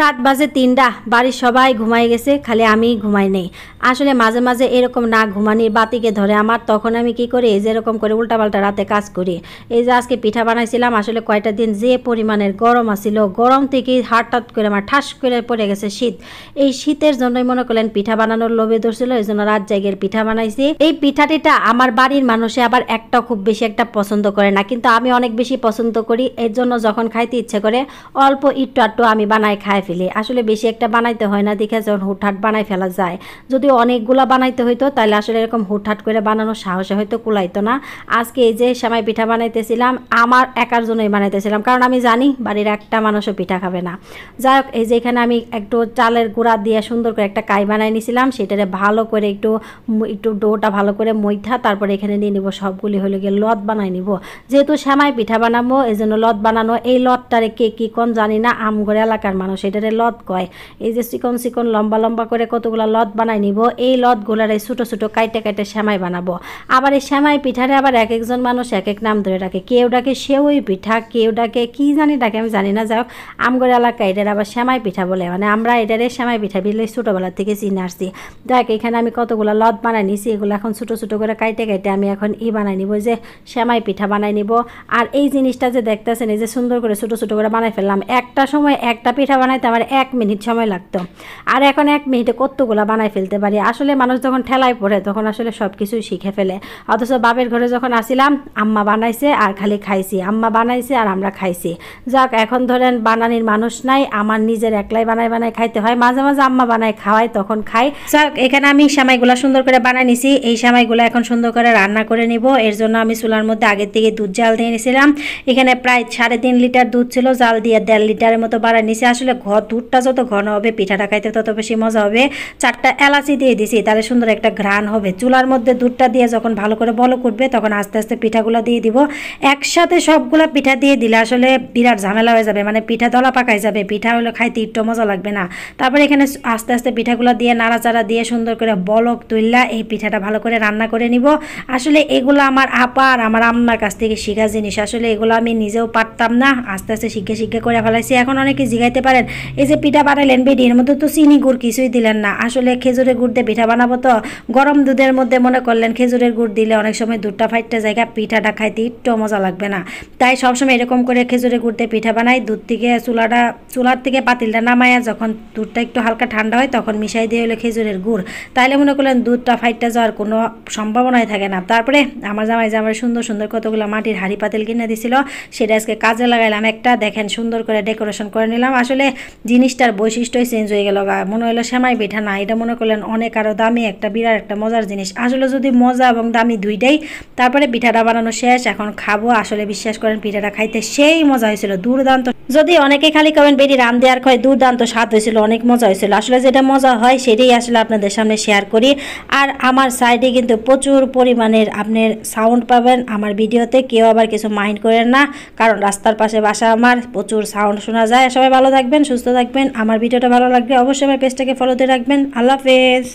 রাত বাজে ৩টা, বাড়ির সবাই ঘুমাই গেছে, খালি আমি ঘুমাই নেই। আসলে মাঝে মাঝে এরকম না ঘুমানির বাতিকে ধরে আমার, তখন আমি কি করি, এই যে এরকম করে উল্টাপাল্টা রাতে কাজ করি। এই যে আজকে পিঠা বানাইছিলাম, আসলে কয়টা দিন যে পরিমাণের গরম আছিল, গরম থেকে হঠাৎ করে আমার ঠাস করে পড়ে গেছে শীত। এই শীতের জন্যই মনে করলেন পিঠা বানানোর লোভে ধরছিল, এই জন্য রাত জায়গার পিঠা বানাইছি। এই পিঠাটিটা আমার বাড়ির মানুষে আবার একটা খুব বেশি একটা পছন্দ করে না, কিন্তু আমি অনেক বেশি পছন্দ করি। এর জন্য যখন খাইতে ইচ্ছে করে অল্প একটু আটটু আমি বানাই খাই ফেলি। আসলে বেশি একটা বানাইতে হয় না, দেখে যখন হুটহাট বানাই ফেলা যায়। যদি অনেকগুলা বানাইতে হইতো তাহলে আসলে এরকম হুটহাট করে বানানোর সাহসে হয়তো কুলাইতো না। আজকে এই যে সেমাই পিঠা বানাইতেছিলাম, আমার একার জন্যই বানাইতেছিলাম, কারণ আমি জানি বাড়ির একটা মানুষও পিঠা খাবে না। যাই হোক, এই যে এখানে আমি একটু চালের গুঁড়া দিয়ে সুন্দর করে একটা কাই বানাই নিয়েছিলাম, সেটারে ভালো করে একটু ডোটা ভালো করে মইথা তারপরে এখানে নিয়ে নিব সবগুলি হলে গিয়ে লদ বানাই নিব। যেহেতু সেমাই পিঠা বানাবো এই জন্য লদ বানানো। এই লদটারে কে কি কোন জানি না, আমগড় এলাকার মানুষ এটারে লদ কয়। এই যে চিকন চিকন লম্বা লম্বা করে কতগুলো লদ বানাই নিব। এই লদগুলার এই ছোটো ছোটো কাইটে কাইটে সেমাই বানাবো। আবার এই সেমাই পিঠারে আবার এক একজন মানুষ এক এক নাম ধরে ডাকে। কেউ ডাকে সেউই পিঠা, কেউ ডাকে কি জানি ডাকে, আমি জানি না। যাই হোক, আমগড় এলাকায় এটার আবার সেমাই পিঠা বলে, মানে আমরা এটারে সেমাই পিঠা বিলে ছোটোবেলা থেকে চিনে আসছি। দেখ এখানে আমি কতগুলো লদ বানাই নিছি, এগুলো এখন ছোটো ছোটো করে কাইটে কাইটে আমি এখন বানাই নিব, যে সেমাই পিঠা বানাই নিব। আর এই জিনিসটা যে দেখতেছেন, এই যে সুন্দর করে ছোটো ছোটো করে বানাই ফেললাম। একটা সময় একটা পিঠা বানাইতে আমার 1 মিনিট সময় লাগতো, আর এখন 1 মিনিটে কতগুলো বানাই ফেলতে পারি। আসলে মানুষ যখন ঠেলায় পড়ে তখন আসলে সব কিছুই শিখে ফেলে। অথচ বাপের ঘরে যখন আসিলাম, আম্মা বানাইছে আর খালি খাইছি, আম্মা বানাইছে আর আমরা খাইছি। যাক, এখন ধরেন বানানির মানুষ নাই, আমার নিজের একলাই বানাই বানাই খাইতে হয়। মাঝে মাঝে আম্মা বানাই খাওয়াই, তখন খাই। যাক, এখানে আমি সেমাইগুলো সুন্দর করে বানাই নিছি। এই সেমাইগুলো এখন সুন্দর করে রান্না করে নিব। এর জন্য আমি চুলার মধ্যে আগের থেকে দুধ জাল দিয়ে নিয়েছিলাম। এখানে প্রায় 3.5 লিটার দুধ ছিল, জাল দিয়ে 1.5 লিটারের মতো বাড়াই নিছি। আসলে দুধটা যত ঘন হবে পিঠাটা খাইতে তত বেশি মজা হবে। 4টা এলাচি দিয়ে দিছি, তাহলে সুন্দর একটা ঘ্রাণ হবে। চুলার মধ্যে দুধটা দিয়ে যখন ভালো করে বলক উঠবে তখন আস্তে আস্তে পিঠাগুলো দিয়ে দিব। একসাথে সবগুলা পিঠা দিয়ে দিলে আসলে বিরাট ঝামেলা হয়ে যাবে, মানে পিঠা দলা পাকাই যাবে, পিঠা হলে খাইতে একটু মজা লাগবে না। তারপরে এখানে আস্তে আস্তে পিঠাগুলো দিয়ে নাড়াচাড়া দিয়ে সুন্দর করে বলক তুললা এই পিঠাটা ভালো করে রান্না করে নিব। আসলে এগুলো আমার আপা আর আমার আম্মার কাছ থেকে শিখা জিনিস। আসলে এগুলো আমি নিজেও পারতাম না, আস্তে আস্তে শিখে শিখে করে ফেলাইছি। এখন অনেকে জিগাইতে পারেন, এই যে পিঠা বানাইলেন বেডি, এর মধ্যে তো চিনি গুড় কিছুই দিলেন না। আসলে খেজুরের গুড় দিয়ে পিঠা বানাবো, তো গরম দুধের মধ্যে মনে করলেন খেজুরের গুড় দিলে অনেক সময় দুধটা ফাইটটা জায়গা, পিঠাটা খাইতে একটু মজা লাগবে না। তাই সবসময় এরকম করে খেজুরের গুড় দিয়ে পিঠা বানাই। দুধ থেকে চুলার থেকে পাতিলটা নামাইয়া যখন দুধটা একটু হালকা ঠান্ডা হয় তখন মিশাই দিয়ে হলো খেজুরের গুড়। তাইলে মনে করলেন দুধটা ফাইটটা যাওয়ার কোনো সম্ভাবনাই থাকে না। তারপরে আমার জামাই যে আমার সুন্দর সুন্দর কতগুলো মাটির হাঁড়ি পাতিল কিনে দিছিল, সেটা আজকে কাজে লাগাইলাম। একটা দেখেন সুন্দর করে ডেকোরেশন করে নিলাম। আসলে জিনিসটার বৈশিষ্ট্যই চেঞ্জ হয়ে গেল, মনে হলো সেমাই পিঠা না, এটা মনে করলেন অনেক আরও দামি একটা বিরাট একটা মজার জিনিস। আসলে যদি মজা এবং দামি দুইটাই। তারপরে পিঠাটা বানানো শেষ, এখন খাবো। আসলে বিশ্বাস করেন পিঠাটা খাইতে সেই মজা হয়েছিল, দুর্দান্ত। যদি অনেকে খালি কমেন্ট বেরি রাম দেওয়ার খয়, দুর্দান্ত স্বাদ হয়েছিল, অনেক মজা হয়েছিল। আসলে যেটা মজা হয় সেটাই আসলে আপনাদের সামনে শেয়ার করি। আর আমার সাইডে কিন্তু প্রচুর পরিমাণের আপনার সাউন্ড পাবেন আমার ভিডিওতে, কেউ আবার কিছু মাইন্ড করেন না, কারণ রাস্তার পাশে বাসা আমার, প্রচুর সাউন্ড শোনা যায়। সবাই ভালো থাকবেন, সুস্থ থাকবেন। আমার ভিডিওটা ভালো লাগলে অবশ্যই আমার পেজটাকে ফলো দিয়ে রাখবেন। আল্লাহ হাফেজ।